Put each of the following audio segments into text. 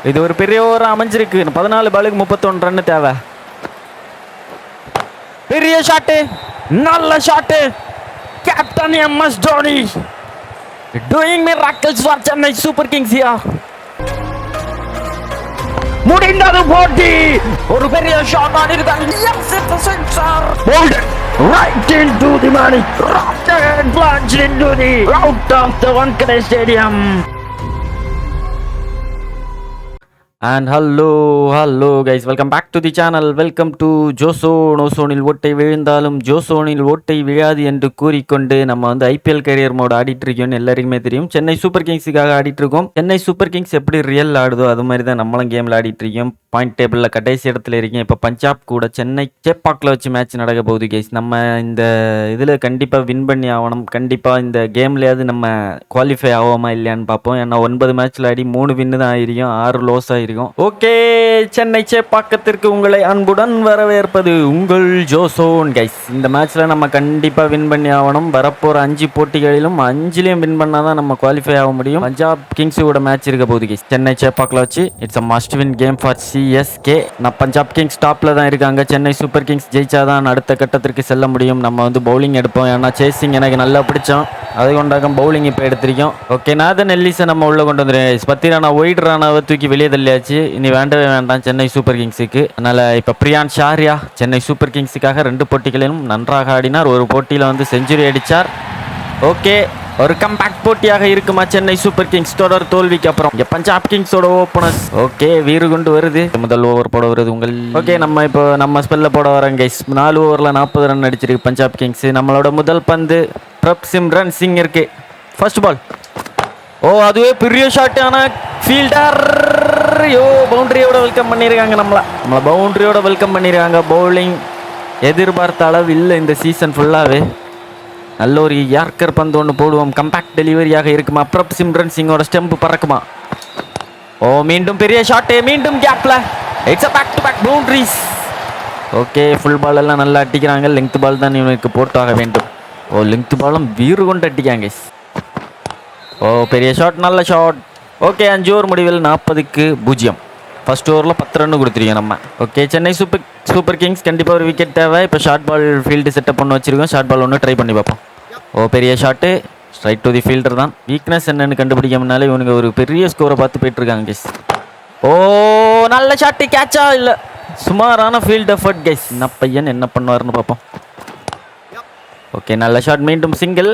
இது ஒரு பெரிய ஓவரா அமைஞ்சிருக்கு. 14 பாலுக்கு 31 ரன் தேவை. பெரிய ஷாட்டு, நல்ல shot. Captain MS Dhoni doing miracles for Chennai Super Kings here. முடிந்தது போட்டி. ஒரு பெரிய shot ஆடிருக்காங்க. Yes, it's a sixer. Bowled right into the money. Rocked and plunged into the out of the Wankhede Stadium. And hello guys, welcome back to the channel. Welcome to ஜோசோன். ஓசோனில் ஓட்டை விழுந்தாலும் ஜோசோனில் ஓட்டை விழாது என்று கூறிக்கொண்டு நம்ம வந்து IPL கரியர் மோட் ஆடிட்டு இருக்கோம்னு எல்லாருக்குமே தெரியும். சென்னை சூப்பர் கிங்ஸுக்காக ஆடிட்டு இருக்கோம். சென்னை சூப்பர் கிங்ஸ் எப்படி ரியல் ஆடுதோ அது மாதிரி தான் நம்மளும் கேமில் ஆடிட்டு இருக்கோம். பாயிண்ட் டேபிளில் கடைசி இடத்துல இருக்கேன். இப்போ பஞ்சாப் கூட சென்னை சேப்பாக்கில் வச்சு மேட்ச் நடக்க போகுது கைஸ். நம்ம இந்த இதில் கண்டிப்பாக வின் பண்ணி ஆகணும். கண்டிப்பாக இந்த கேம்லேயாவது நம்ம குவாலிஃபை ஆகாமா இல்லையான்னு பார்ப்போம். ஏன்னா 9 மேட்ச்சில் ஆடி 3 வின்னு தான் ஆயிருக்கும், 6 லோஸ் ஆயிருக்கும். ஓகே, சென்னை சேப்பாக்கத்திற்கு உங்களை அன்புடன் வரவேற்பது உங்கள் ஜோசோன் கைஸ். இந்த மேட்ச்சில் நம்ம கண்டிப்பாக வின் பண்ணி ஆகணும். வரப்போகிற 5 போட்டிகளிலும் 5லையும் வின் பண்ணால் தான் நம்ம குவாலிஃபை ஆக முடியும். பஞ்சாப் கிங்ஸோட மேட்ச் இருக்க போகுது கைஸ் சென்னை சேப்பாக்கில் வச்சு. It's a must win game for CSK. நான் பஞ்சாப் கிங்ஸ் டாப்ல தான் இருக்காங்க. சென்னை சூப்பர் கிங்ஸ் ஜெயிச்சாதான் அடுத்த கட்டத்திற்கு செல்ல முடியும். நம்ம வந்து பவுலிங் எடுப்போம். ஏன்னா சேசிங் எனக்கு நல்லா பிடிச்சோம். அது கொண்டாக பவுலிங் இப்போ எடுத்திருக்கோம். ஓகே, நாதன் எல்லிஸை நம்ம உள்ள கொண்டு வந்துருக்கேன். 10 ரானா ஒயிட் ரானாவை தூக்கி வெளியே தள்ளியாச்சு. இனி வேண்டவே வேண்டாம் சென்னை சூப்பர் கிங்ஸுக்கு. அதனால இப்போ பிரியான் ஷாரியா சென்னை சூப்பர் கிங்ஸுக்காக 2 போட்டிகளிலும் நன்றாக ஆடினார். ஒரு போட்டியில் வந்து செஞ்சுரி அடித்தார். ஓகே, ஒரு கம்பேக் போட்டியாக இருக்குமா சென்னை சூப்பர் கிங்ஸ் தொடர் தோல்விக்கு அப்புறம். இங்க பஞ்சாப் கிங்ஸோட ஓப்பனர்ஸ் ஓகே வீறு கொண்டு வருது. முதல் ஓவர் போட வருது உங்கள். ஓகே, நம்ம இப்போ நம்ம ஸ்பெல்ல போட வரோம் கைஸ். 4 ஓவரில் 40 ரன் அடிச்சிருக்கு பஞ்சாப் கிங்ஸ். நம்மளோட முதல் பந்து பிரப்சிம்ரன் சிங் இருக்கு. First ball. ஓ, அதுவே பெரிய ஷாட். ஆனால் ஃபீல்டர் பவுண்டரியோட வெல்கம் பண்ணியிருக்காங்க. நம்மளை பவுண்டரியோட வெல்கம் பண்ணியிருக்காங்க. பவுலிங் எதிர்பார்த்த அளவு இல்லை இந்த சீசன் ஃபுல்லாகவே. நல்ல ஒரு யார்கர் பந்து ஒன்று போடுவோம். கம்பேக்ட் டெலிவரியாக இருக்குமா? பிரப்சிம்ரன் சிங்கோட ஸ்டெம்ப் பறக்குமா? ஓ, மீண்டும் பெரிய ஷாட்டு. மீண்டும் கேப்ல. It's a back to back boundaries. Okay, full ball எல்லாம் நல்லா அடிக்கிறாங்க. லெங்த் பால் தான் இவனுக்கு போட்டாக வேண்டும். ஓ, லெங்த் பாலும் வீறு கொண்டு அடிக்காங்க. ஓ, பெரிய ஷாட், நல்ல ஷாட். ஓகே, 5 ஓவர் முடிவில் 40க்கு 0. ஃபர்ஸ்ட் ஓவரில் 10 ரன் கொடுத்துருக்கோம் நம்ம. ஓகே, சென்னை சூப்பர் கிங்ஸ் கண்டிப்பாக ஒரு விக்கெட் தேவை. இப்போ ஷார்ட் பால் ஃபீல்டு செட்டப் பண்ணி வச்சிருக்கோம். ஷார்ட் பால் ஒன்று ட்ரை பண்ணி பார்ப்போம். ஓ, பெரிய shot. Straight to the fielder தான். வீக்னஸ் என்னன்னு கண்டுபிடிக்காமனாலே இவனுக்கு ஒரு பெரிய ஸ்கோரை பார்த்து போயிட்டுருக்காங்க கைஸ். ஓ, நல்ல ஷாட்டு. கேட்சா இல்லை, சுமாரான ஃபீல்ட் எஃபர்ட் கைஸ். என்ன பையன் என்ன பண்ணுவார்னு பார்ப்போம். ஓகே, நல்ல ஷாட். மீண்டும் சிங்கிள்.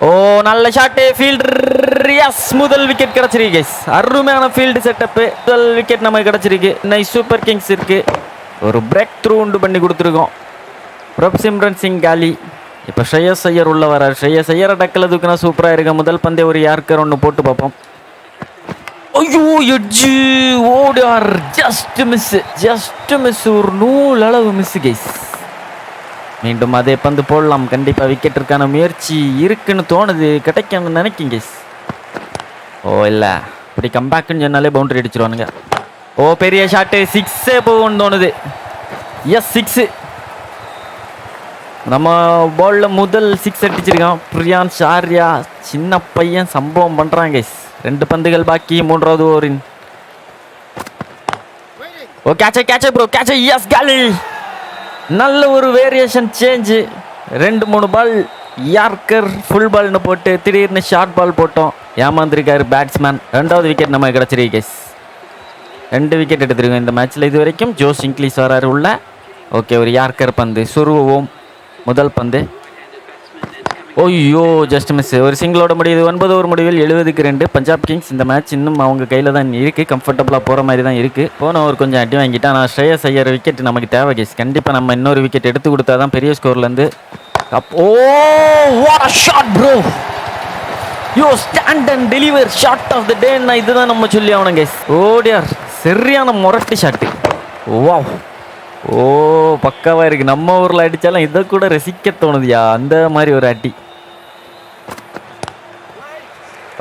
ஓ, நல்ல ஷாட்டு. ஃபீல்டர் எஸ், முதல் விக்கெட் கிடச்சிருக்கு கைஸ். அருமையான ஃபீல்டு செட்டப்பு. முதல் விக்கெட் நமக்கு கிடச்சிருக்கு. சென்னை சூப்பர் கிங்ஸ் இருக்கு ஒரு பிரேக் த்ரூ உண்டு பண்ணி கொடுத்துருக்கோம். பிரப்சிம்ரன் சிங் காலி. இப்போ ஸ்ரேயஸ் ஐயர் உள்ள வரார். ஸ்ரேயஸ் ஐயரை டக்கில் தூக்கினா சூப்பராக இருக்கு. முதல் பந்தே ஒரு யார்கர் ஒன்று போட்டு பார்ப்போம். ஐயோ, எட்ஜு ஓடார். Just miss. ஒரு நூல் அளவு மிஸ் கைஸ். மீண்டும் அதே பந்து போடலாம். கண்டிப்பாக விக்கெட்டிற்கான முயற்சி இருக்குன்னு தோணுது. கிடைக்கணும்னு நினைக்கிங்க கைஸ். ஓ, இல்லை, இப்படி கம்பேக்குன்னு சொன்னாலே பவுண்டரி அடிச்சிருவானுங்க. ஓ, பெரிய ஷாட்டு. 6 போகும்னு தோணுது. எஸ், 6. நம்ம பாலில் முதல் 6 அடிச்சிருக்கான் பிரியான் ஷாரியா. சின்ன பையன் சம்பவம் பண்ணுறாங்க கைஸ். 2 பந்துகள் பாக்கி 3வது ஓவரின். ஓ, கேட்ச ப்ரோ, கேட்ச. எஸ், காலி. நல்ல ஒரு வேரியேஷன் சேஞ்சு. 2-3 பால் யார்கர் ஃபுல் பால்னு போட்டு திடீர்னு ஷார்ட் பால் போட்டோம். ஏமாந்திருக்காரு பேட்ஸ்மேன். 2வது விக்கெட் நமக்கு கிடச்சிருக்கு கைஸ். 2 விக்கெட் எடுத்துருக்கோம் இந்த மேட்ச்சில். இது வரைக்கும் ஜோஸ் இங்கிலீஷ் வராரு உள்ள. ஓகே, ஒரு யார்கர் பந்து சுருவோம். முதல் பந்து. ஓய்யோ, ஜஸ்ட் மிஸ். ஒரு சிங்கிளோட முடியுது. 9 ஓவர் முடிவில் 70க்கு 2. பஞ்சாப் கிங்ஸ் இந்த மேட்ச் இன்னும் அவங்க கையில் தான் இருக்குது. கம்ஃபர்டபுளாக போகிற மாதிரி தான் இருக்குது. போன ஓவர் கொஞ்சம் அடி வாங்கிட்டா. ஆனால் ஸ்ரேயஸ் ஐயர் விக்கெட் நமக்கு தேவை கைஸ். கண்டிப்பாக நம்ம இன்னொரு விக்கெட் எடுத்து கொடுத்தா தான் பெரிய ஸ்கோர்லேருந்து. Oh, what a shot bro. Yo, stand and deliver shot of the டேன்னா இதுதான் நம்ம சொல்லி ஆகணும் கைஸ். ஓடியார், சரியான முரட்டு ஷாட்டு. வாவ். ஓ, பக்காவாக இருக்குது. நம்ம ஊரில் அடித்தாலும் இதை கூட ரசிக்க தோணுதுயா, அந்த மாதிரி ஒரு அடி.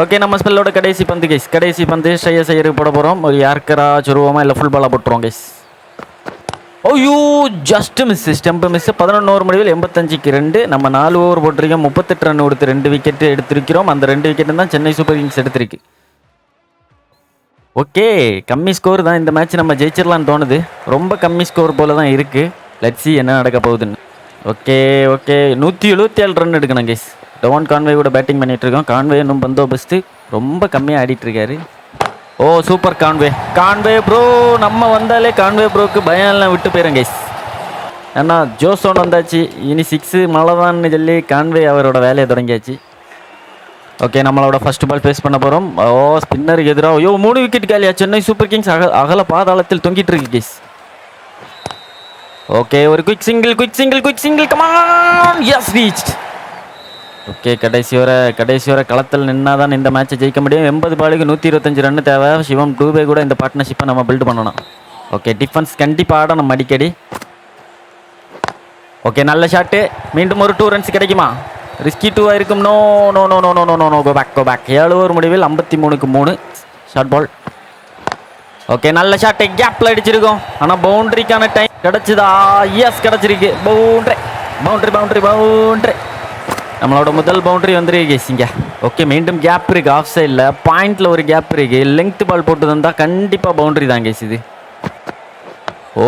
ஓகே, நம்ம ஸ்பெல்லோட கடைசி பந்து கைஸ். கடைசி பந்து ஸ்ரேயஸ் ஐயருக்கு போட போகிறோம். ஒரு யார்கரா சுருவமா இல்லை ஃபுல் பாலாக போட்டுருவோம் கைஸ். ஐயோ just miss, stump miss. 11 over முடிவில் 85க்கு 2. நம்ம 4 ஓவர் போட்டிருக்கோம், 38 ரன் கொடுத்து 2 விக்கெட் எடுத்திருக்கிறோம். அந்த 2 விக்கெட்டு தான் சென்னை சூப்பர் கிங்ஸ் எடுத்திருக்கு. ஓகே, கம்மி ஸ்கோர் தான். இந்த மேட்ச் நம்ம ஜெயிச்சிடலான்னு தோணுது. ரொம்ப கம்மி ஸ்கோர் போல தான் இருக்குது. லெட்ஸ் see என்ன நடக்க போகுதுன்னு. ஓகே 177 ரன் எடுக்கணும் கைஸ். டெவான் கான்வே கூட பேட்டிங் பண்ணிட்டு இருக்கோம். கான்வே இன்னும் பந்தோபஸ்து ரொம்ப கம்மியாக ஆடிட்டு இருக்காரு. ஓ சூப்பர் கான்வே ப்ரோ. நம்ம வந்தாலே கான்வே ப்ரோக்கு பயம் எல்லாம் விட்டு போயிடும் கைஸ். ஏன்னா ஜோசோன் வந்தாச்சு, இனி 6 மழை தான்னு சொல்லி கான்வே அவரோட வேலையை தொடங்கியாச்சு. ஓகே, நம்மளோட ஃபர்ஸ்ட் பால் ஃபேஸ் பண்ண போகிறோம். ஓ ஸ்பின்னருக்கு எதிராக ஐயோ 3 விக்கெட் காலியா. சென்னை சூப்பர் கிங்ஸ் அகல பாதாளத்தில் தொங்கிட்டு இருக்கு கைஸ். ஓகே, ஒரு quick single come on. Yes reached. Okay, கடைசி வரை களத்தில் நின்னா தான் இந்த மேட்சை ஜெயிக்க முடியும். 80 பாலுக்கு 125 ரன் தேவை. சிவம் டூபே கூட இந்த பார்ட்னர்ஷிப்பை நம்ம பில்ட் பண்ணணும். ஓகே, டிஃபென்ஸ் கண்டிப்பாக ஆடணும் அடிக்கடி. ஓகே, நல்ல ஷாட்டு. மீண்டும் ஒரு 2 ரன்ஸ் கிடைக்குமா? ரிஸ்கி 2 இருக்கும். No no no no no no no go back. 7 over முடிவில் 53க்கு 3. Short ball. ஓகே, நல்ல ஷாட்டு. கேப்பில் அடிச்சிருக்கோம். ஆனால் பவுண்டரிக்கான டைம் கிடச்சிதா? எஸ் கிடச்சிருக்கு. பவுண்டரி. நம்மளோட முதல் பவுண்டரி வந்துருக்கு இங்கே. ஓகே, மீண்டும் கேப் இருக்குது. ஆஃப் சைடில் பாயிண்டில் ஒரு கேப் இருக்குது. லெங்க்த் பால் போட்டு தந்தால் கண்டிப்பாக பவுண்டரி தான் கேஸ் இது. ஓ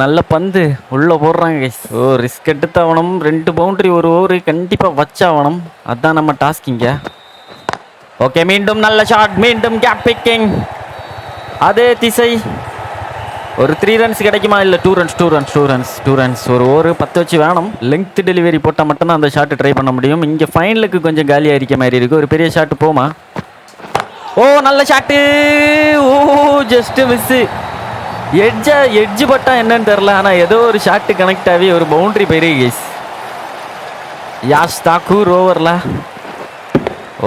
நல்ல பந்து உள்ளே போடுறாங்க கேஸ். ஓ ரிஸ்க் எடுத்தாகணும். 2 பவுண்டரி ஒரு ஓவர் கண்டிப்பாக வச்சாகணும். அதுதான் நம்ம டாஸ்க் இங்கே. ஓகே, மீண்டும் நல்ல ஷாட். மீண்டும் கேப் பிக்கிங். அதே திசை. ஒரு 3 ரன்ஸ் கிடைக்குமா? இல்லை 2 ரன்ஸ். ஒரு ஓவர் 10 வச்சு வேணும். லெங்க்த் டெலிவரி போட்டால் மட்டும்தான் அந்த ஷாட்டு ட்ரை பண்ண முடியும். இங்கே ஃபைனலுக்கு கொஞ்சம் காலியாக இருக்க மாதிரி இருக்குது. ஒரு பெரிய ஷாட்டு போமா? ஓ நல்ல shot. Oh just miss. Edge பட்டா என்னன்னு தெரில. ஆனால் ஏதோ ஒரு ஷாட்டு கனெக்ட் ஆகி ஒரு பவுண்டரி பெரிய கேஸ். யாஷ் தாக்கூர் ஓவரில்.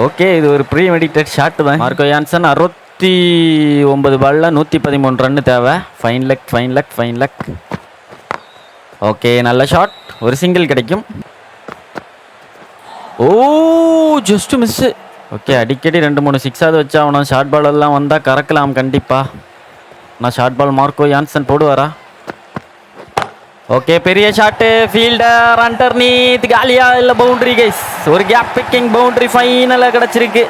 ஓகே, இது ஒரு ப்ரீ மெடிடேட் ஷாட்டு தான். மார்க்கோ யான்சன் 69 பாலில் 113 ரன்னு தேவை. Fine luck. ஓகே, நல்ல ஷாட். ஒரு சிங்கிள் கிடைக்கும். ஓ ஜஸ்ட் மிஸ்ஸு. ஓகே, அடிக்கடி 2-3 6ஆவது வச்சாகணும். ஷார்ட் பால் எல்லாம் வந்தால் கறக்கலாம் கண்டிப்பாக. நான் ஷார்ட் பால் மார்க்கோ யான்சன் போடுவாரா? ஓகே, பெரிய ஷாட்டு. ஃபீல்டர் அண்டர்நீத் காலியா இல்லை பவுண்டரி கைஸ். ஒரு கேப் பிக்கிங் பவுண்டரி ஃபைனலாக கிடச்சிருக்கு.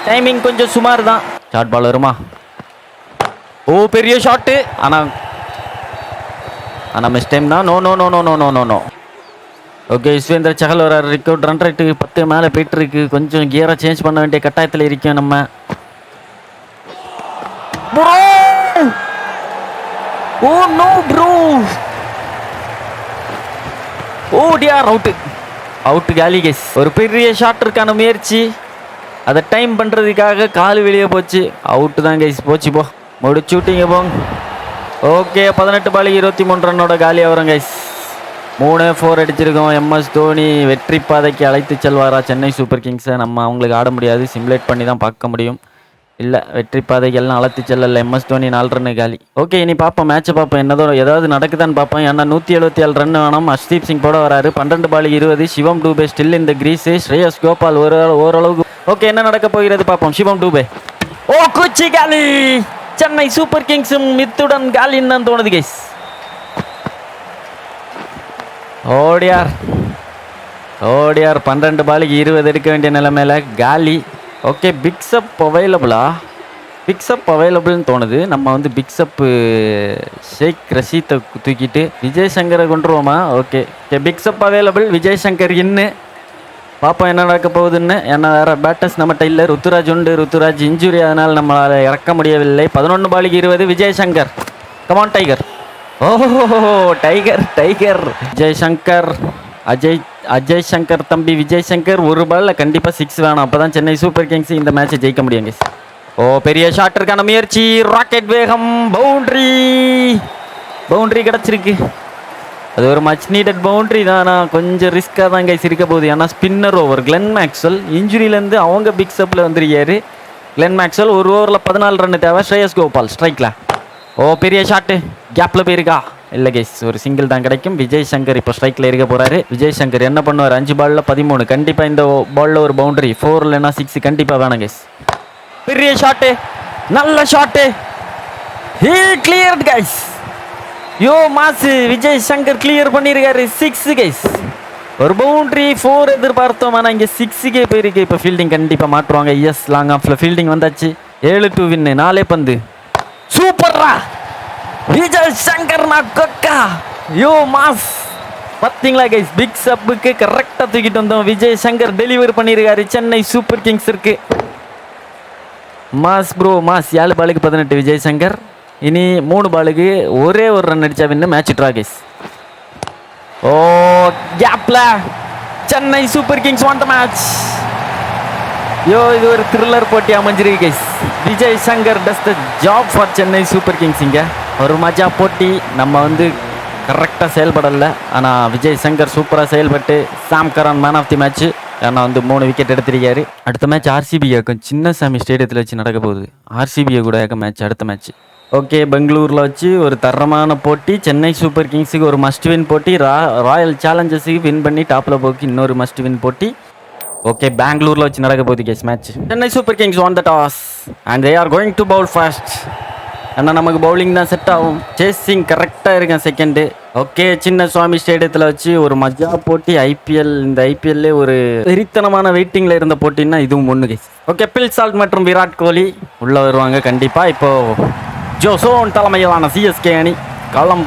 டைமிங் கொஞ்சம் சுமார் தான். ஷார்ட் பால் வருமா? ஓ பெரிய ஷாட்டு. ஆனால் மிஸ் டைம் தான். நோ. ஓகே, யுஸ்வேந்தர் சஹல் வர ரெக்கார்ட் ரன் ரேட்டு 10 மேலே போயிட்டுருக்கு. கொஞ்சம் கியரை சேஞ்ச் பண்ண வேண்டிய கட்டாயத்தில் இருக்கோம் நம்ம. Oh no bro. Oh dear out காலி கேஸ். ஒரு பெரிய ஷாட்டிற்கான முயற்சி. அதை டைம் பண்ணுறதுக்காக கால் வெளியே போச்சு. அவுட்டு தான் கைஸ். போச்சு போ. முடிச்சு விட்டீங்க போங்க. ஓகே, 18 பாலுக்கு 23 ரன்னோட காலியாக வரும் கைஸ். 3-4 அடிச்சிருக்கோம். எம்எஸ் தோனி வெற்றி பாதைக்கு அழைத்து செல்வாரா சென்னை சூப்பர் கிங்ஸை? நம்ம அவங்களுக்கு ஆட முடியாது. சிமுலேட் பண்ணி தான் பார்க்க முடியும். இல்லை, வெற்றி பாதைக்கு எல்லாம் அழைத்து செல்லல. எம்எஸ் தோனி 4 ரன்னு காலி. ஓகே, இனி பார்ப்போம். மேட்சை பார்ப்போம். ஏதாவது நடக்குதான்னு பார்ப்போம். ஏன்னா 177 ரன் வேணும். ஹர்ஷ்தீப் சிங் போட வராரு. 12 பாலுக்கு 20. சிவம் டூபே ஸ்டில் இந்த கிரீஸு. ஸ்ரேயஸ் கோபால் ஓரளவுக்கு. ஓகே, என்ன நடக்க போகிறது பார்ப்போம். சிவம் டூபே. ஓ குச்சி காலி. சென்னை சூப்பர் கிங்ஸும் மித்துடன் காலின்னு தான் தோணுது கைஸ். ஓடியார் 12 பாலுக்கு 20 எடுக்க வேண்டிய நிலைமையில காலி. ஓகே, பிக்ஸப் அவைலபிள்னு தோணுது. நம்ம பிக்ஸப்பு ஷேக் ரஷீத்தை தூக்கிட்டு விஜய் சங்கரை கொண்டுருவோமா? Okay, pickup available. Vijay Shankar இன்னும் பார்ப்போம் என்ன நடக்க போகுதுன்னு. ஏன்னா வேறு பேட்டர்ஸ் நம்மகிட்ட இல்லை. ருத்துராஜ் உண்டு. ருத்துராஜ் இன்ஜுரி, அதனால் நம்மளால் இறக்க முடியவில்லை. 11 பாலுக்கு 20. Vijay Shankar come on tiger. ஓஹோ டைகர். அஜய் சங்கர் தம்பி விஜய் சங்கர். ஒரு பாலில் கண்டிப்பாக 6 வேணும். அப்போ தான் சென்னை சூப்பர் கிங்ஸ் இந்த மேட்சை ஜெயிக்க முடியும். ஓ பெரிய ஷாட்டிற்கான முயற்சி. ராக்கெட் வேகம். பவுண்ட்ரி கிடச்சிருக்கு. அது ஒரு மச் நீடட் பவுண்ட்ரி தான். ஆனால் கொஞ்சம் ரிஸ்க்காக தான் கைஸ் இருக்க போகுது. ஏன்னா ஸ்பின்னர் ஓவர் கிளென் மேக்ஸ்வெல் இன்ஜுரியிலேருந்து அவங்க பிக்ஸப்பில் வந்துருக்காரு. கிளென் மேக்ஸ்வெல் ஒரு ஓவரில் 14 ரன்னு தேவை. ஸ்ரேயஸ் கோபால் ஸ்ட்ரைக்கில். ஓ பெரிய ஷாட்டு. கேப்பில் போயிருக்கா? இல்லை கைஸ், ஒரு சிங்கிள் தான் கிடைக்கும். விஜய் சங்கர் இப்போ ஸ்ட்ரைக்கில் இருக்க போகிறாரு. விஜய் சங்கர் என்ன பண்ணுவார்? 5 பாலில் 13. கண்டிப்பாக இந்த பாலில் ஒரு பவுண்டரி. 4 இல்லைன்னா 6 கண்டிப்பாக வேணும் கைஸ். பெரிய ஷாட்டு. நல்ல shot. He cleared guys. Yo mass Vijay Shankar clear பண்ணியிருக்காரு. 6 கைஸ். ஒரு பவுண்டரி 4 எதிர்பார்த்தோம். ஆனால் இங்கே 6க்கே போயிருக்கு. இப்போ ஃபீல்டிங் கண்டிப்பாக மாற்றுவாங்க. எஸ், லாங் ஆஃபில் ஃபீல்டிங் வந்தாச்சு. 7-2 வின்னு. 4 பந்து. சூப்பர்ரா விஜய் சங்கர் கொக்கா. யோ மாஸ் பார்த்தீங்களா கைஸ், பிக் சப்புக்கு கரெக்டாக தூக்கிட்டு வந்தோம். விஜய் சங்கர் டெலிவரி பண்ணியிருக்காரு சென்னை சூப்பர் கிங்ஸ் இருக்கு. Mass bro mass. 7 பாலுக்கு 18 விஜய் சங்கர். இனி 3 பாலுக்கு ஒரே ஒரு ரன் அடிச்சா வின்னு. Match draw guys. ஓ கேப்ல Chennai super Kings won the match. Yo இது ஒரு த்ரில்லர் போட்டி அமைஞ்சிருக்கு guys. Vijay Shankar does the job for Chennai super Kings. இங்கே ஒரு மஜா போட்டி. நம்ம கரெக்டாக செயல்படலை. ஆனால் விஜய் சங்கர் சூப்பராக செயல்பட்டு சாம் கரான் மேன் ஆஃப் தி மேட்ச். ஏன்னா 3 விக்கெட் எடுத்திருக்காரு. அடுத்த மேட்ச் ஆர்சிபி ஏக்கம் சின்னசாமி ஸ்டேடியத்தில் வச்சு நடக்க போகுது. ஆர்சிபியை கூட ஏக்க மேட்ச் அடுத்த மேட்ச். ஓகே, பெங்களூரில் வச்சு ஒரு தரமான போட்டி. சென்னை சூப்பர் கிங்ஸுக்கு ஒரு மஸ்ட் வின் போட்டி. ராயல் சேலஞ்சர்ஸுக்கு வின் பண்ணி டாப்பில் போக்கு இன்னொரு மஸ்ட் வின் போட்டி. ஓகே, பெங்களூரில் வச்சு நடக்க போகுது guys match. Chennai super Kings won the toss and they are going to bowl fast. ஆனால் நமக்கு பவுலிங் தான் செட் ஆகும். சேசிங் கரெக்டாக இருக்கேன் செகண்டு. ஓகே, சின்ன சுவாமி ஸ்டேடியத்தில் வச்சு ஒரு மஜா போட்டி. இந்த ஐபிஎல்லே ஒரு வெறித்தனமான வெயிட்டிங்கில் இருந்த போட்டின்னா இதுவும் ஒன்று கைஸ். ஓகே, பில் சால்ட் மற்றும் விராட் கோலி உள்ளே வருவாங்க கண்டிப்பாக. இப்போது ஜோசோன் தலைமையிலான சிஎஸ்கே அணி களம்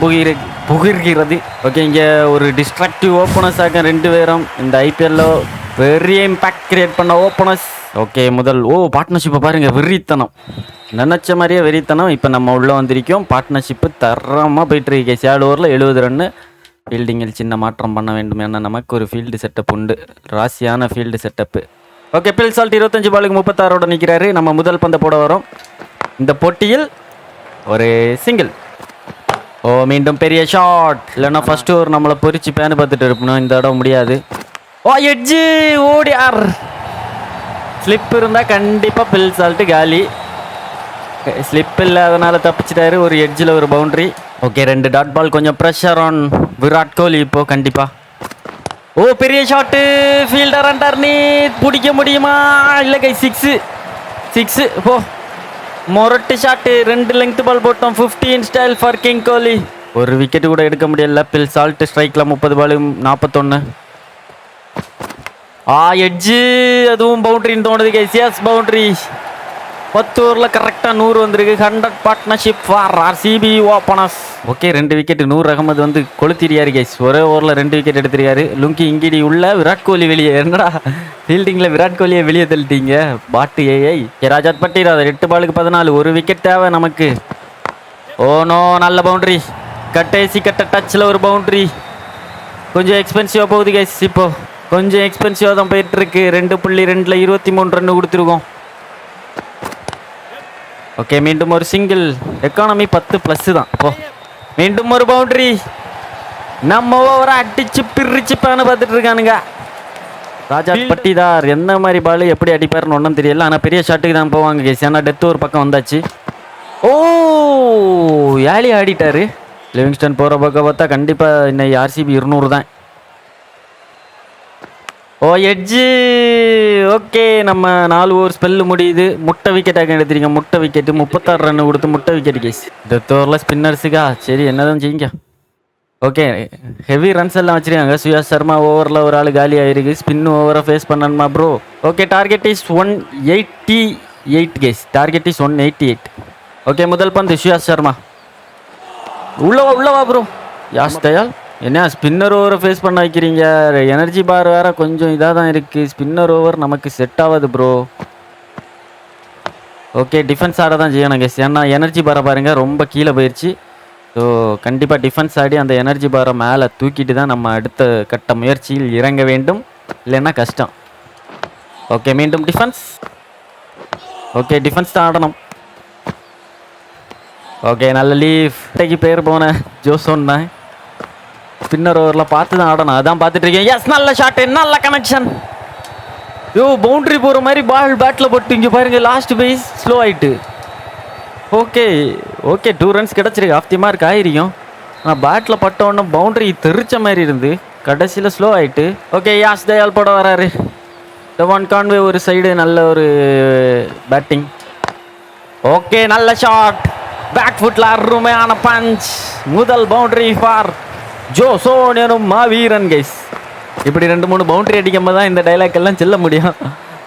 புகிர்கிறது. ஓகே, இங்கே ஒரு டிஸ்ட்ரக்டிவ் ஓப்பனர்ஸாக 2 பேரும் இந்த ஐபிஎல்ல பெரிய இம்பேக்ட் கிரியேட் பண்ண ஓப்பனர்ஸ். ஓகே, பார்ட்னர்ஷிப்பை பாருங்கள். வெறித்தனம் நினச்ச மாதிரியே வெறித்தனம். இப்போ நம்ம உள்ளே வந்திருக்கோம். பார்ட்னர்ஷிப்பு தரமாக போயிட்டுருக்கு. 7 ஓவரில் 70 ரன்னு. ஃபீல்டிங்கில் சின்ன மாற்றம் பண்ண வேண்டும். ஏன்னா நமக்கு ஒரு ஃபீல்டு செட்டப் உண்டு. ராசியான field setup. Okay, bill salt 25 பாலுக்கு 36 நிற்கிறாரு. நம்ம முதல் பந்தை போட வரோம் இந்த போட்டியில். ஒரு சிங்கிள். மீண்டும் பெரிய ஷாட். இல்லைன்னா ஃபர்ஸ்ட் ஓவர் நம்மளை பொறிச்சு பேனு பார்த்துட்டு இருப்பணும். இந்த இடம் முடியாது. எட்ஜு ஓடியார். ஸ்லிப் இருந்தால் கண்டிப்பாக பில் சால்ட்டு காலி. ஸ்லிப் இல்லாதனால தப்பிச்சிட்டாரு. ஒரு எட்ஜில் ஒரு பவுண்ட்ரி. Okay, 2 dot ball. கொஞ்சம் ப்ரெஷர் ஆன் விராட் கோலி இப்போ கண்டிப்பாக. பெரிய ஷாட்டு. ஃபீல்டர் அண்டர்னி பிடிக்க முடியுமா? இல்லை கை 6 மொரட்டு ஷாட்டு. 2 லெங்த் பால் போட்டோம். 15 ஸ்டைல் ஃபார் கிங் கோலி. ஒரு விக்கெட்டு கூட எடுக்க முடியல. பில் சால்ட் ஸ்ட்ரைக்கில் 30 பாலு 41. எட்ஜு. அதுவும் பவுண்ட்ரின்னு தோணுது கைஸ். S, boundary. 10 ஓவரில் கரெக்டாக 100 வந்திருக்கு. 100 partnership for RCB openers. Okay, 2 wicket. Noor Ahmad கொளுத்திரியாரு கைஸ். ஒரே ஓவரில் 2 விக்கெட் எடுத்திருக்காரு. லுங்கி இங்கிடி உள்ள, விராட் கோலி வெளியே. என்னடா ஃபீல்டிங்கில் விராட் கோலியை வெளியே தள்ளிட்டீங்க. பாட்டு ஏஐ. ராஜாத் பட்டிராதர் 8 பாலுக்கு 14. ஒரு விக்கெட் தேவை நமக்கு. நோ, நல்ல பவுண்ட்ரி. கட்டேசி டச்சில் ஒரு பவுண்ட்ரி. கொஞ்சம் எக்ஸ்பென்சிவாக போகுது கைஸ். இப்போ கொஞ்சம் எக்ஸ்பென்சிவாக தான் போயிட்டுருக்கு. 2.2ல் 23 ரன் கொடுத்துருக்கோம். ஓகே, மீண்டும் ஒரு சிங்கிள். எக்கானமி 10+ தான். மீண்டும் ஒரு பவுண்ட்ரி. நம்ம ஓவரை அடிச்சு பிரிச்சு பேனு பார்த்துட்டு இருக்கானுங்க. ராஜா பட்டிதார் எந்த மாதிரி பால் எப்படி அடிப்பாருன்னு ஒன்றும் தெரியல. ஆனால் பெரிய ஷாட்டுக்கு தான் போவாங்க கேஸ். ஏன்னா டெத்து ஒரு பக்கம் வந்தாச்சு. ஏலி ஆடிட்டாரு. லிவிங்ஸ்டன் போகிற பக்கம் பார்த்தா கண்டிப்பாக இன்னைக்கு ஆர்சிபி 200 தான். எட்ஜு. ஓகே, நம்ம 4 ஓவர் ஸ்பெல்லு முடியுது. முட்டை விக்கெட்டாக எடுத்துருங்க. முட்டை விக்கெட்டு 36 ரன் கொடுத்து முட்டை விக்கெட் கேஸ். டெத் ஓவரில் ஸ்பின்னர்ஸுக்கா சரி என்னதான் செய்யுங்க. ஓகே, ஹெவி ரன்ஸ் எல்லாம் வச்சுருக்காங்க. சுயாஷ் சர்மா ஓவரில் ஒரு ஆள் காலி ஆகிருக்கு. ஸ்பின் ஓவரை ஃபேஸ் பண்ணணுமா bro? Okay, target is 188 guys. Target is 188. Okay, முதல் பந்து சுயாஷ் சர்மா. உள்ளவா ப்ரோ? யாஷ் தயால் என்ன ஸ்பின்னர் ஓவரை ஃபேஸ் பண்ண வைக்கிறீங்க? எனர்ஜி பார் வேறு கொஞ்சம் இதாக தான் இருக்குது. ஸ்பின்னர் ஓவர் நமக்கு செட் ஆகாது ப்ரோ. ஓகே, டிஃபென்ஸ் ஆட தான் செய்யணும் கேஸ். ஏன்னா எனர்ஜி பாரை பாருங்கள் ரொம்ப கீழே போயிடுச்சு. ஸோ கண்டிப்பாக டிஃபென்ஸ் ஆடி அந்த எனர்ஜி பாரை மேலே தூக்கிட்டு தான் நம்ம அடுத்த கட்ட முயற்சியில் இறங்க வேண்டும். இல்லைன்னா கஷ்டம். ஓகே, மீண்டும் டிஃபென்ஸ். ஓகே, டிஃபென்ஸ் தான் ஆடணும். ஓகே, நல்ல லீஃப். இன்றைக்கு பேர் போன ஜோசோன் தான். ஸ்பின்னர் ஓவரில் பார்த்து தான் ஆடணும். அதான் பார்த்துட்டு இருக்கேன். எஸ், நல்ல ஷாட்டு. நல்ல கனெக்ஷன். பவுண்ட்ரி போகிற மாதிரி பால் பேட்டில் போட்டு இங்கே பாருங்க. லாஸ்ட் பேஸ் ஸ்லோ ஆகிட்டு. ஓகே 2 ரன்ஸ் கிடச்சிருக்கு. ஆஃப் தி மார்க் ஆகிருக்கும். ஆனால் பேட்டில் பட்டோன்னு பவுண்ட்ரி தெரிச்ச மாதிரி இருந்து கடைசியில் ஸ்லோ ஆகிட்டு. ஓகே, யாஷ் தயால் போட வராரு. டெவான் கான்வே ஒரு சைடு நல்ல ஒரு பேட்டிங். ஓகே, நல்ல ஷாட். பேக் ஃபுட்ல அருமையான பஞ்ச். முதல் பவுண்டரி ஃபார் ஜோசோன் எனும் மாவீரன் கைஸ். இப்படி 2-3 பவுண்டரி அடிக்கும் போது தான் இந்த டைலாக் எல்லாம் சொல்ல முடியும்.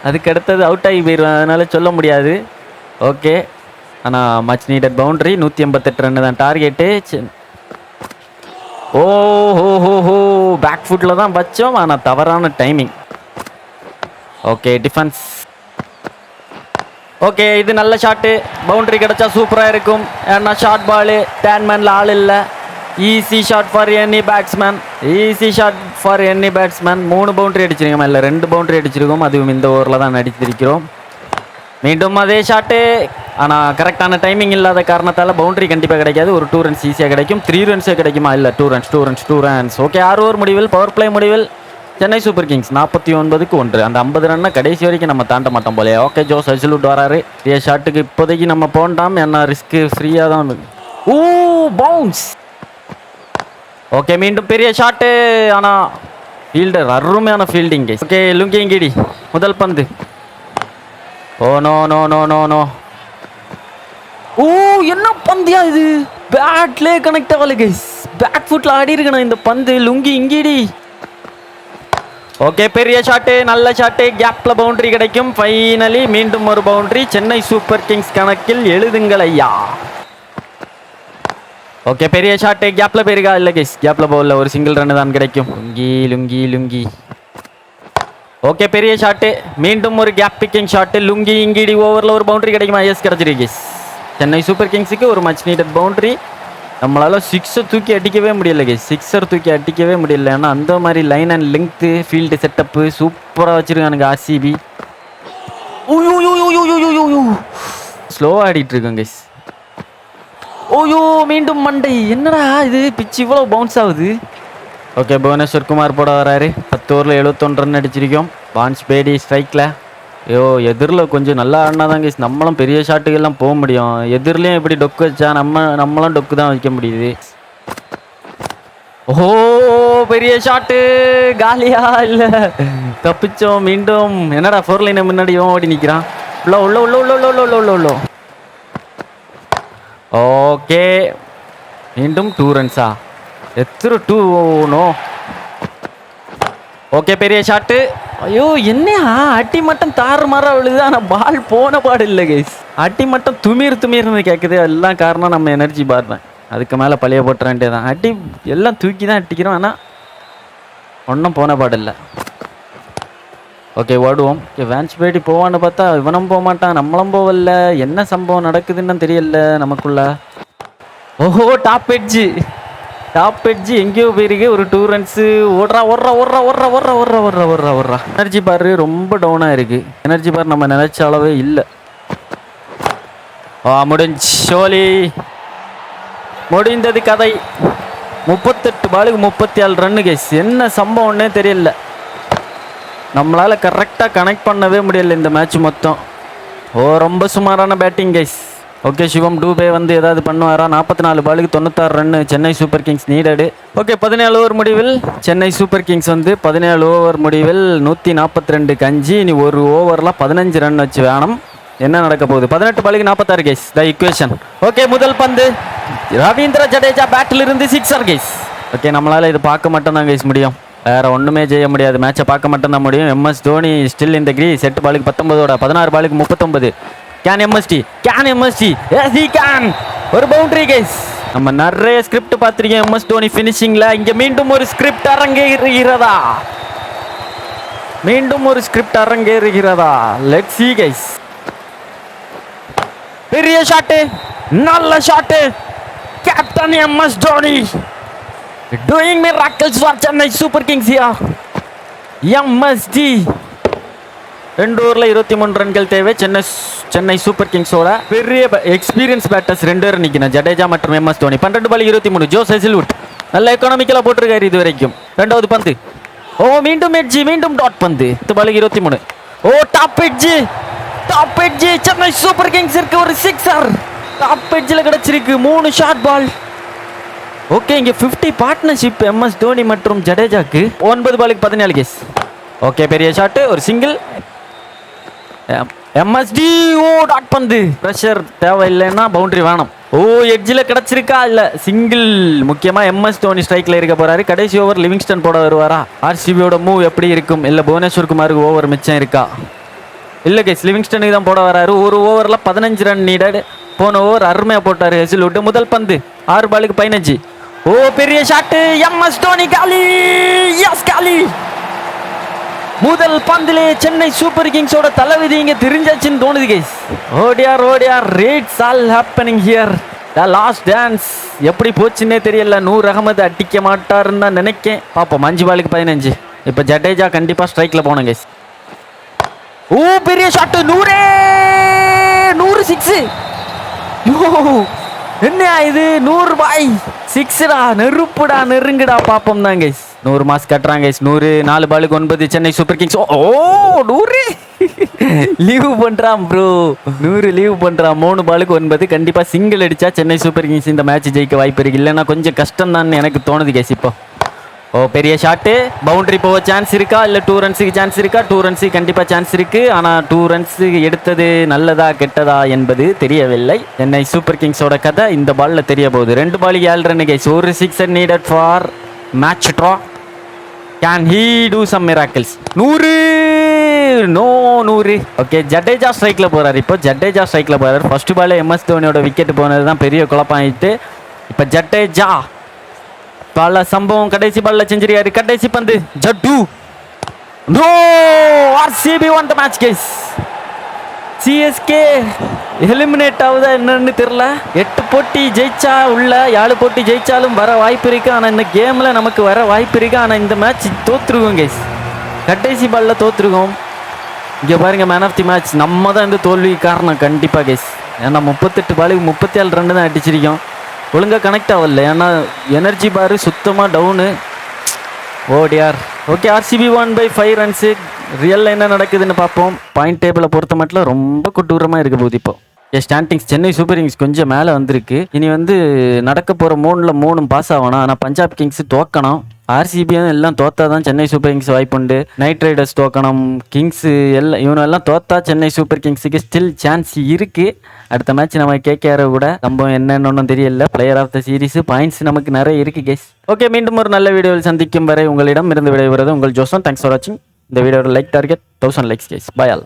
அதுக்கு அடுத்தது அவுட் ஆகி போயிடுவேன், அதனால சொல்ல முடியாது. ஓகே, ஆனால் மச் நீடட் பவுண்டரி. 188 ரன் தான் டார்கெட்டு. ஓஹோ, பேக் ஃபுட்டில் தான் வச்சோம், ஆனால் தவறான டைமிங். Okay, defence. ஓகே, இது நல்ல ஷாட்டு. பவுண்டரி கிடச்சா சூப்பராக இருக்கும். ஏன்னா ஷார்ட் பாலு, டேன்மேனில் ஆள் இல்லை. Easy shot for any batsman. 3 boundary அடிச்சிருக்கோம், இல்லை 2 பவுண்டரி அடிச்சிருக்கோம். அதுவும் இந்த ஓவரில் தான் அடித்திருக்கிறோம். மீண்டும் அதே ஷாட்டு, ஆனால் கரெக்டான டைமிங் இல்லாத காரணத்தால் பவுண்டரி கண்டிப்பாக கிடைக்காது. ஒரு 2 ரன்ஸ் ஈஸியாக கிடைக்கும். 3 ரன்ஸே கிடைக்குமா? இல்லை, 2 ரன்ஸ். ஓகே, 6 ஓவர் முடிவில், பவர் பிளே முடிவில் சென்னை சூப்பர் கிங்ஸ் 49க்கு 1. அந்த 50 ரன்னை கடைசி வரைக்கும் நம்ம தாண்ட மாட்டோம் போலே. ஓகே, ஜோஸ் ஹசில்வுட் வராரு. பெரிய ஷாட்டுக்கு இப்போதைக்கு நம்ம போண்டாம், ஏன்னா ரிஸ்க்கு ஃப்ரீயாக தான். பவுன்ஸ். ஓகே, மீண்டும் பெரிய ஷாட்டு, ஆனால் ஃபீல்டர் அருமையான ஃபீல்டிங். ஓகே, லுங்கி இங்கிடி முதல் பந்து. நோ. என்ன பந்தியா இது? பேட்லே கனெக்ட் ஆகல கைஸ். பேக் ஃபுட்ல ஆடி இருக்கணும் இந்த பந்து. Lungi Ngidi. ஓகே, பெரிய ஷாட்டு, நல்ல ஷாட்டு. கேப்ல பவுண்டரி கிடைக்கும். ஃபைனலி மீண்டும் ஒரு பவுண்டரி. சென்னை சூப்பர் கிங்ஸ் கணக்கில் எழுதுங்கள் ஐயா. ஓகே, பெரிய ஷாட்டு. கேப்ல போயிருக்கா? இல்லை கைஸ், கேப்ல போகல. ஒரு சிங்கிள் ரன் தான் கிடைக்கும். லுங்கி. ஓகே, பெரிய ஷாட்டு. மீண்டும் ஒரு gap picking shot. Lungi Ngidi ஓவரில் ஒரு பவுண்டரி கிடைக்குமா? எஸ், கிடைச்சிருக்கு கைஸ். சென்னை சூப்பர் கிங்ஸுக்கு ஒரு மச் நீடட் பவுண்டரி. நம்மளால் சிக்ஸர் தூக்கி அடிக்கவே முடியல. ஏன்னா அந்த மாதிரி line and length, field setup சூப்பராக வச்சுருக்கானுங்க ஆர்சிபி. ஸ்லோவாக ஆடிட்டு இருக்கோம் கைஸ். மீண்டும் மண்டை. என்னடா இது, பிச்சு இவ்வளோ பவுன்ஸ் ஆகுது. ஓகே, புவனேஸ்வர் குமார் போட வராரு. 10 ஓவரில் 71 ரன் அடிச்சிருக்கோம். பான்ஸ் பேடி ஸ்ட்ரைக்கில். எதிரில் கொஞ்சம் நல்லா ஆடினா தான் கைஸ் நம்மளும் பெரிய ஷாட்டுக்கெல்லாம் போக முடியும். எதிரிலையும் எப்படி டொக்கு வச்சா நம்மளும் டொக்கு தான் வைக்க முடியுது. பெரிய ஷாட்டு. காலியா? இல்லை, தப்பிச்சோம். மீண்டும் என்னடா 4 லைனை முன்னாடி ஓடி நிற்கிறான். உள்ள. ஓகே, மீண்டும் 2 ரன்ஸா? எத்தனை 2? நோ. ஓகே, பெரிய ஷாட்டு. என்னையா அட்டி மட்டும் தாறு மாற விழுது, ஆனால் பால் போன பாடு இல்லை கைஸ். அட்டி மட்டும் துமீர்னு கேட்குது. எல்லாம் காரணம் நம்ம எனர்ஜி பார் தான். அதுக்கு மேலே பழைய போட்டுற வேண்டியதான். அட்டி எல்லாம் தூக்கி தான் அட்டிக்கிறோம், ஆனால் ஒன்றும் போன பாடு இல்லை. ஓகே, ஓடுவோம். வேன்ஸ் பேடி போவான்னு பார்த்தா இவனும் போக மாட்டான், நம்மளும் போகல. என்ன சம்பவம் நடக்குதுன்னு தெரியல நமக்குள்ள. டாப் எட்ஜ் எங்கேயோ போயிருக்கு. ஒரு 2 ரன்ஸு. ஓடுறா. எனர்ஜி பார் ரொம்ப டவுனாக இருக்கு. எனர்ஜி பார் நம்ம நினைச்ச அளவே இல்லை. முடிந்தது கதை. 38 பாலுக்கு 34 ரன்னு கைஸ். என்ன சம்பவம்னே தெரியல. நம்மளால கரெக்டாக கனெக்ட் பண்ணவே முடியல இந்த மேட்ச் மொத்தம். ரொம்ப சுமாரான பேட்டிங் கைஸ். ஓகே, சிவம் டூபே வந்து ஏதாவது பண்ணுவாரா? 44 பாலுக்கு 96 run Chennai super Kings நீடடு. Okay, 17 over முடிவில் சென்னை சூப்பர் கிங்ஸ் வந்து 17 ஓவர் முடிவில் 142 கஞ்சி. இனி ஒரு ஓவரில் 15 ரன் வச்சு வேணும். என்ன நடக்க போகுது? 18 பாலுக்கு 46 கைஸ். த இக்குவேஷன். ஓகே, முதல் பந்து. ரவீந்திர ஜடேஜா பேட்டில் இருந்து 6 கைஸ். ஓகே, நம்மளால் இது பார்க்க மட்டும்தான் கைஸ் முடியும். வேறு ஒன்றுமே செய்ய முடியாது. மேட்சை பார்க்க மட்டும்தான் முடியும். MS தோனி ஸ்டில் இந்த கிரீஸ். 8 பாலுக்கு 19, 16 பாலுக்கு 39. Can MST? Yes, he can. ஒரு பவுண்டரி கைஸ். நம்ம நிறைய ஸ்கிரிப்ட் பார்த்துருக்கோம் MS தோனி ஃபினிஷிங்கில். இங்கே மீண்டும் ஒரு ஸ்கிரிப்ட் அரங்கேறுகிறதா? Let's see guys. பெரிய ஷாட்டு, நல்ல shot. Captain MS Dhoni doing miracles for Chennai Super Kings here. MSD 2 ஓவரில் 23 ரன்கள் தேவை. சென்னை சூப்பர் கிங்ஸோட பெரிய எக்ஸ்பீரியன்ஸ் பேட்டர்ஸ் 2 பேர் நிற்கணும். ஜடேஜா மற்றும் MS தோனி. 12 பாலுக்கு 23. ஜோஸ் ஹசில்வுட் நல்ல எக்கனாமிக்கலாக போட்டிருக்காரு இது வரைக்கும். 2வது பந்து. மீண்டும் எட்ஜி. மீண்டும் டாட் பந்து. 10 பாலுக்கு 23. Top edge. Chennai super Kings இருக்கு ஒரு 6. டாப் எட்ஜில் கிடச்சிருக்கு 3 ஷார்ட் பால். ஓகே, இங்கே 50 பார்ட்னர்ஷிப் MS தோனி மற்றும் ஜடேஜாக்கு. 9 பாலுக்கு 14 கேஸ். ஓகே, பெரிய ஷாட்டு. ஒரு சிங்கிள். எம்எஸ்டி ஓ டாட் பந்து ப்ரெஷர் தேவையில்லைன்னா பவுண்டரி வேணும். ஓ எட்ஜில் கிடச்சிருக்கா இல்லை சிங்கிள். முக்கியமாக எம்எஸ் தோனி ஸ்ட்ரைக்கில் இருக்க போகிறாரு. கடைசி ஓவர் லிவிங்ஸ்டன் போட வருவாரா? ஆர்சிபியோட மூவ் எப்படி இருக்கும்? இல்லை புவனேஸ்வர் குமாருக்கு ஓவர் மிச்சம் இருக்கா? இல்லை கைஸ் லிவிங்ஸ்டனுக்கு தான் போட வராரு. ஒரு ஓவரில் 15 ரன் நீடட். போன ஓவர் அருமையாக போட்டார் ஹெசில்வுட். முதல் பந்து 6 பாலுக்கு 15. ஓ பெரிய ஷாட்டு. எம்எஸ் தோனி காலி. எஸ் காலி. முதல் பந்திலே சென்னை சூப்பர் கிங்ஸோட தலைவிதி இங்கே தெரிஞ்சாச்சுன்னு தோணுது கைஸ். ஓடியார் ரேட்ஸ் all happening here. The last dance எப்படி போச்சுன்னே தெரியல. நூர் அகமது அடிக்க மாட்டாருன்னு தான் நினைக்கேன். பார்ப்போம். 5 பாலுக்கு 15. இப்போ ஜடேஜா கண்டிப்பாக ஸ்ட்ரைக்கில் போனோம் கைஸ். ஓ பெரிய ஷாட்டு. 100 6. என்ன இது 100 பாய் 6டா. நெருப்புடா நெருங்குடா. பார்ப்போம் தான் கைஸ். 100 மாஸ் கட்டுறாங்க கைஸ். 100 4 பாலுக்கு 9 சென்னை சூப்பர் கிங்ஸ். ஓ 100 லீவ் பண்ணுறான் ப்ரோ. 100 லீவ் பண்ணுறான். 3 பாலுக்கு 9. கண்டிப்பாக சிங்கிள் அடித்தா சென்னை சூப்பர் கிங்ஸ் இந்த மேட்ச் ஜெயிக்க வாய்ப்பு இருக்குது. இல்லைன்னா கொஞ்சம் கஷ்டம் தான் எனக்கு தோணுது கைஸ். இப்போ ஓ பெரிய ஷாட்டு. பவுண்டரி போக சான்ஸ் இருக்கா? இல்லை 2 ரன்ஸுக்கு சான்ஸ் இருக்கா? 2 ரன்ஸுக்கு கண்டிப்பாக சான்ஸ் இருக்குது. ஆனால் 2 ரன்ஸு எடுத்தது நல்லதா கெட்டதா என்பது தெரியவில்லை. சென்னை சூப்பர் கிங்ஸோட கதை இந்த பாலில் தெரிய போகுது. 2 பாலுக்கு 7 ரன் கைஸ். ஒரு 6 needed for match draw. Can he do some miracles? 100 no 100. Okay Jadeja ஸ்ட்ரைக்கில் போகிறார். இப்போ ஜடேஜா ஸ்ட்ரைக்கில் போகிறார். ஃபர்ஸ்ட் பாலே எம்எஸ் தோனியோட விக்கெட் போனது தான் பெரிய குழப்பம் ஆகிட்டு. இப்போ ஜடேஜா பல சம்பவம். கடைசி பால்ல செஞ்சுரியாரு. கடைசி பந்து Jaddu. No RCB won the match guys. CSK eliminate ஆகுதா என்னன்னு தெரியல. 8 போட்டி ஜெயிச்சா உள்ள 7 போட்டி ஜெயிச்சாலும் வர வாய்ப்பு இருக்கு. ஆனால் இந்த கேமில் நமக்கு வர வாய்ப்பு இருக்கு. ஆனால் இந்த மேட்ச் தோற்றுருக்கோம் கைஸ். கடைசி பாலில் தோற்றுருக்கோம். இங்கே பாருங்க மேன் ஆஃப் தி மேட்ச் நம்ம தான் இந்த தோல்வி காரணம் கண்டிப்பாக கைஸ். ஏன்னா 38 பாலுக்கு 37 ரன் தான் அடிச்சிருக்கோம். ஒழுங்காக கனெக்ட் ஆகல. ஏன்னா எனர்ஜி பாரு சுத்தமாக down. Oh dear. Okay RCB 1/5 runs. ரியலில் என்ன நடக்குதுன்னு பார்ப்போம். பாயிண்ட் டேபிளை பொறுத்த மட்டும் ரொம்ப கொட்டூரமாக இருக்க போகுது. இப்போ ஸ்டாண்டிங்ஸ் சென்னை சூப்பர் கிங்ஸ் கொஞ்சம் மேலே வந்திருக்கு. இனி நடக்க போகிற 3 பாஸ் ஆகணும். ஆனால் பஞ்சாப் கிங்ஸ் தோக்கணும். ஆர்சிபியும் எல்லாம் தோத்தா தான் சென்னை சூப்பர் கிங்ஸ் வாய்ப்புண்டு. நைட் ரைடர்ஸ் தோக்கணும். கிங்ஸு எல்லாம் இவனெல்லாம் தோத்தா சென்னை சூப்பர் கிங்ஸுக்கு ஸ்டில் சான்ஸ் இருக்குது. அடுத்த மேட்ச் நம்ம கேகேஆர் கூட நம்ம என்னன்னு தெரியல. Player of the series points நமக்கு நிறைய இருக்குது கேஸ். ஓகே மீண்டும் ஒரு நல்ல வீடியோவில் சந்திக்கும் வரை உங்களிடம் இருந்து விடைபெறுவது உங்கள் ஜோசன். தேங்க்ஸ் ஃபார் வாட்சிங். இந்த வீடியோட like target 1000 likes guys. Bye all.